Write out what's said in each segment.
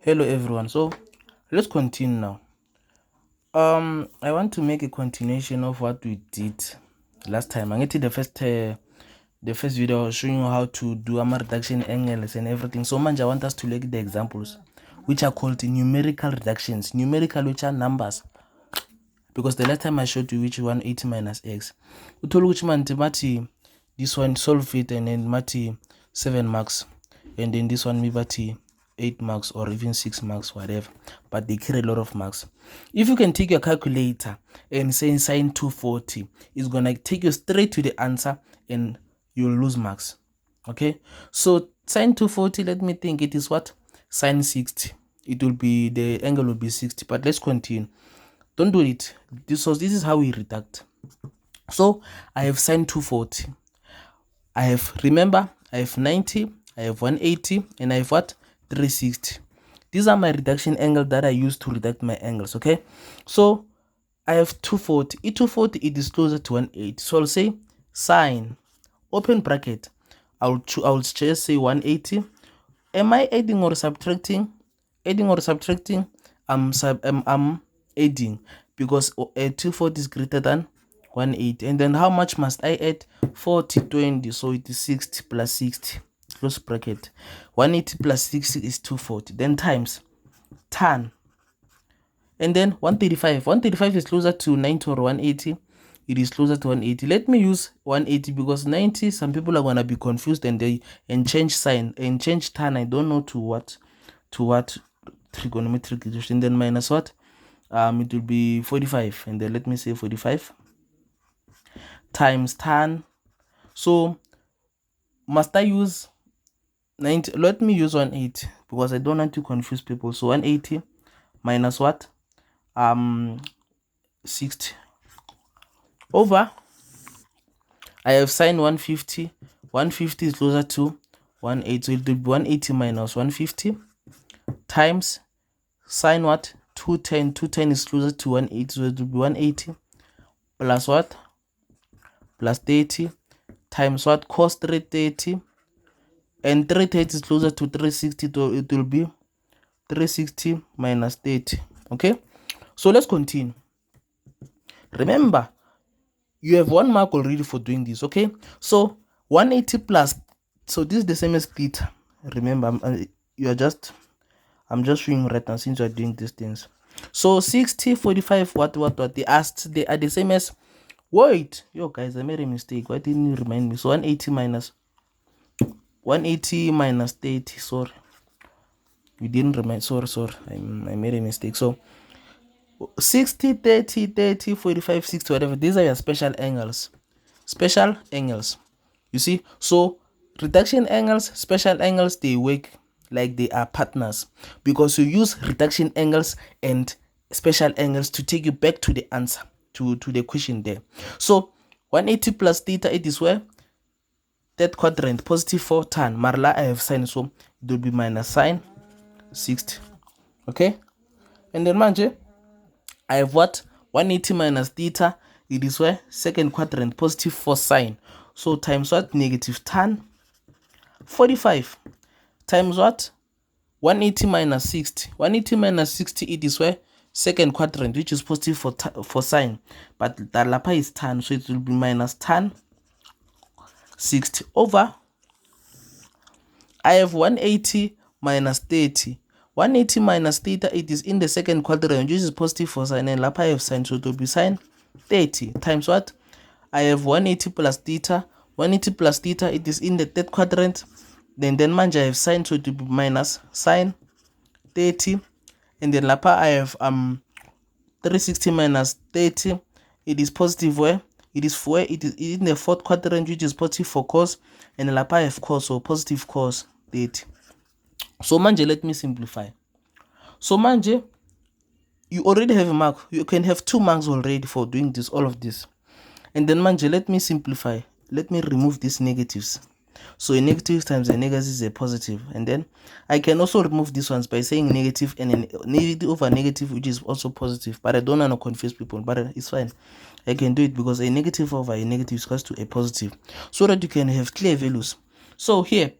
Hello everyone, so let's continue now. I want to make a continuation of what we did last time. I get the first video I was showing you how to do a reduction angles and everything. So much I want us to look at the examples which are called numerical reductions. Numerical, which are numbers, because the last time I showed you which 180 minus x, we told which man mati this one solve it and then mati 7 marks, and then this one maybe 8 marks or even 6 marks, whatever, but they carry a lot of marks. If you can take your calculator and say sine 240, it's gonna take you straight to the answer and you'll lose marks. Okay, so sine 240, let me think, it is what? Sine 60. It will be, the angle will be 60, but let's continue. Don't do it. This is how we reduct. So I have sine 240. I have 90, I have 180, and I have what? 360. These are my reduction angles that I use to reduct my angles. Okay, so I have 240. 240, it is closer to 180. So I'll say sine, open bracket, I'll just say 180. Am I adding or subtracting? Adding or subtracting? I'm adding, because 240 is greater than 180. And then how much must I add? 40, 20. So it is 60 plus 60. Close bracket. 180 plus 60 is 240. Then times tan. And then 135. 135 is closer to 90 or 180. It is closer to 180. Let me use 180 because 90, some people are gonna be confused and change sign and change tan. I don't know to what trigonometric equation. Then minus what? It will be 45, and then let me say 45 times tan. So must I use 90? Let me use 180 because I don't want to confuse people. So 180 minus what? 60 over, I have sine 150. 150 is closer to 180, so it will be 180 minus 150 times sine what? 210. 210 is closer to 180, so it will be 180 plus what? Plus 30 times what? Cos 330, and 330 is closer to 360, so it will be 360 minus 30. Okay, so let's continue. Remember, you have 1 mark already for doing this. Okay, so 180 plus, so this is the same as theta. Remember, I'm just showing right now since you are doing these things. So 60, 45, what they asked, they are the same as, wait, yo guys, I made a mistake. Why didn't you remind me? So 180 minus 30. Sorry, you didn't remind. Sorry, I made a mistake. So 60, 30, 30, 45, 60, whatever, these are your special angles. You see, so reduction angles, special angles, they work like they are partners, because you use reduction angles and special angles to take you back to the answer, to the question there. So 180 plus theta, it is where? That quadrant, positive 4 tan. Marla, I have sine, so it will be minus sine 60. Okay, and then manje, I have what? 180 minus theta, it is where? Second quadrant, positive 4 sine. So times what? Negative tan 45 times what? 180 minus 60. 180 minus 60, it is where? Second quadrant, which is positive for sine, but the lapa is tan, so it will be minus tan 60 over, I have 180 minus 30. 180 minus theta, it is in the second quadrant, which is positive for sine, and lapa I have sine, so it will be sine 30 times what? I have 180 plus theta. 180 plus theta, it is in the third quadrant. Then manje I have sine, so it will be minus sine 30. And then lapa I have 360 minus 30. It is positive where? It is in the fourth quadrant, which is positive for cos, and lapa I have cos, so positive cos 30. So manje, let me simplify. So manje, you already have a mark. You can have 2 marks already for doing this, all of this. And then manje, let me simplify. Let me remove these negatives. So a negative times a negative is a positive. And then I can also remove these ones by saying negative and a negative over negative, which is also positive. But I don't want to confuse people, but it's fine. I can do it because a negative over a negative is equals to a positive, so that you can have clear values. So here,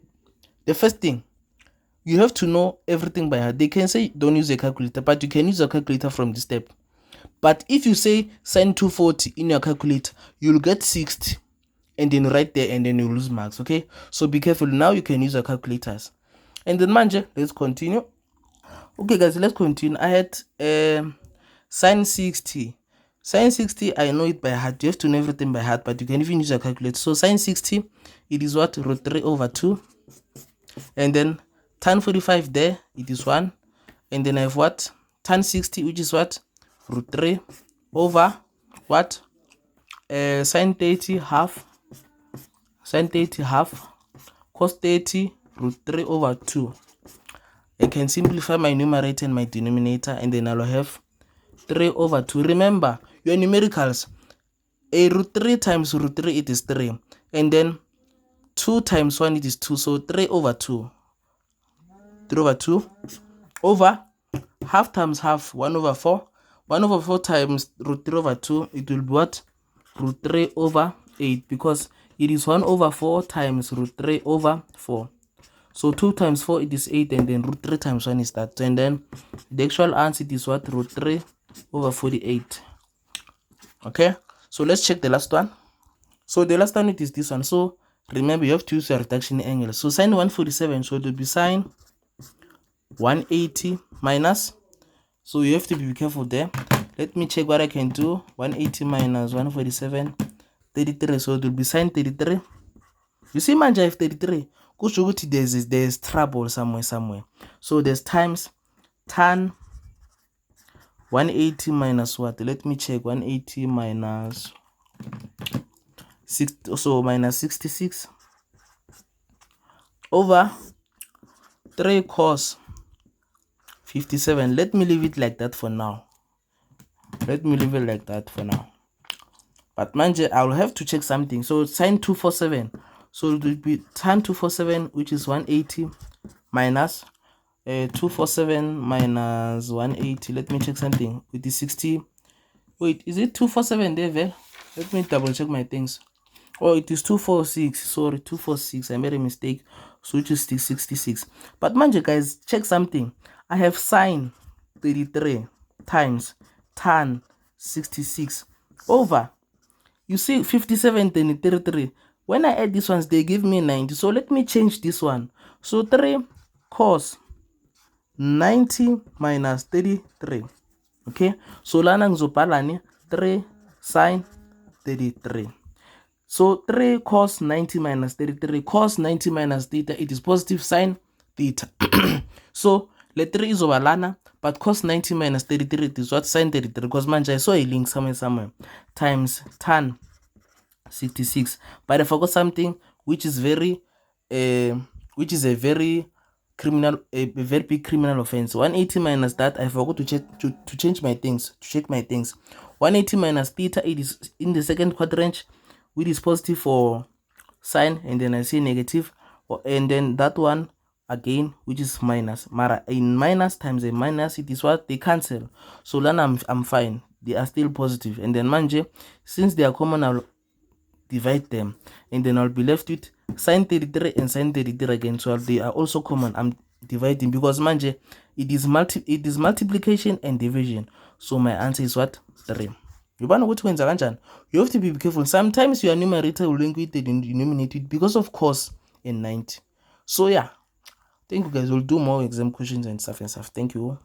the first thing, you have to know everything by heart. They can say don't use a calculator, but you can use a calculator from this step. But if you say sine 240 in your calculator, you'll get 60 and then right there, and then you lose marks. Okay, so be careful. Now you can use your calculators. And then manje, let's continue. Okay guys, let's continue. I had sine 60. Sine 60, I know it by heart. You have to know everything by heart, but you can even use your calculator. So sine 60, it is what? Root 3 over 2. And then tan 45 there, it is 1. And then I have what? Tan 60, which is what? Root 3 over what? Sine 30 half. Sine 30 half. Cos 30 root 3 over 2. I can simplify my numerator and my denominator, and then I'll have 3 over 2. Remember, your numericals, a root 3 times root 3, it is 3. And then 2 times 1, it is 2. So 3 over 2. 3 over 2 over half times half, 1 over 4. 1 over 4 times root 3 over 2, it will be what? Root 3 over 8, because it is 1 over 4 times root 3 over 4. So 2 times 4, it is 8, and then root 3 times 1 is that. And then the actual answer, it is what? Root 3 over 48. Okay, so let's check the last one. So the last one, it is this one. So remember, you have to use your reduction angle. So sine 147, so it will be sine 180 minus. So you have to be careful there. Let me check what I can do. 180 minus 147, 33. So it will be sine 33. You see, manje, I have 33. There's trouble somewhere. So there's times tan 180 minus what? Let me check. 180 minus 6, so minus 66 over 3 cos 57. Let me leave it like that for now. But manje, I'll have to check something. So sine 247. So it will be tan 247, which is 180 minus 247 minus 180. Let me check something. It is 60. Wait, is it 247 there, Vel? Let me double check my things. Oh, it is 246. Sorry, 246. I made a mistake. So it is 66. But manje, guys, check something. I have sine 33 times tan 66 over, you see, 57 and 33. When I add these ones, they give me 90. So let me change this one. So 3 cos 90 minus 33. Okay, so lana ngizobhala ni 3 sine 33. So 3 cos 90 minus 33. Cos 90 minus theta, it is positive sine theta. So le 3 is over lana, but cos 90 minus 33, it is what? Sine 33. Because manje, I saw a link somewhere. Times tan 66. But I forgot something, which is a very big criminal offense. 180 minus that, I forgot to check to change my things, to check my things. 180 minus theta, it is in the second quadrant, which is positive for sine, and then I say negative, and then that one again, which is minus. Mara, in minus times a minus, it is what? They cancel. So then I'm fine. They are still positive. And then manje, since they are common, I'll divide them, and then I'll be left with sine 33 and sine 33 again. So they are also common. I'm dividing because manje, it is multiplication and division. So my answer is what? 3. You have to be careful. Sometimes your numerator will link with the denominator because of cos and 90. So yeah, thank you guys. We'll do more exam questions and stuff. Thank you.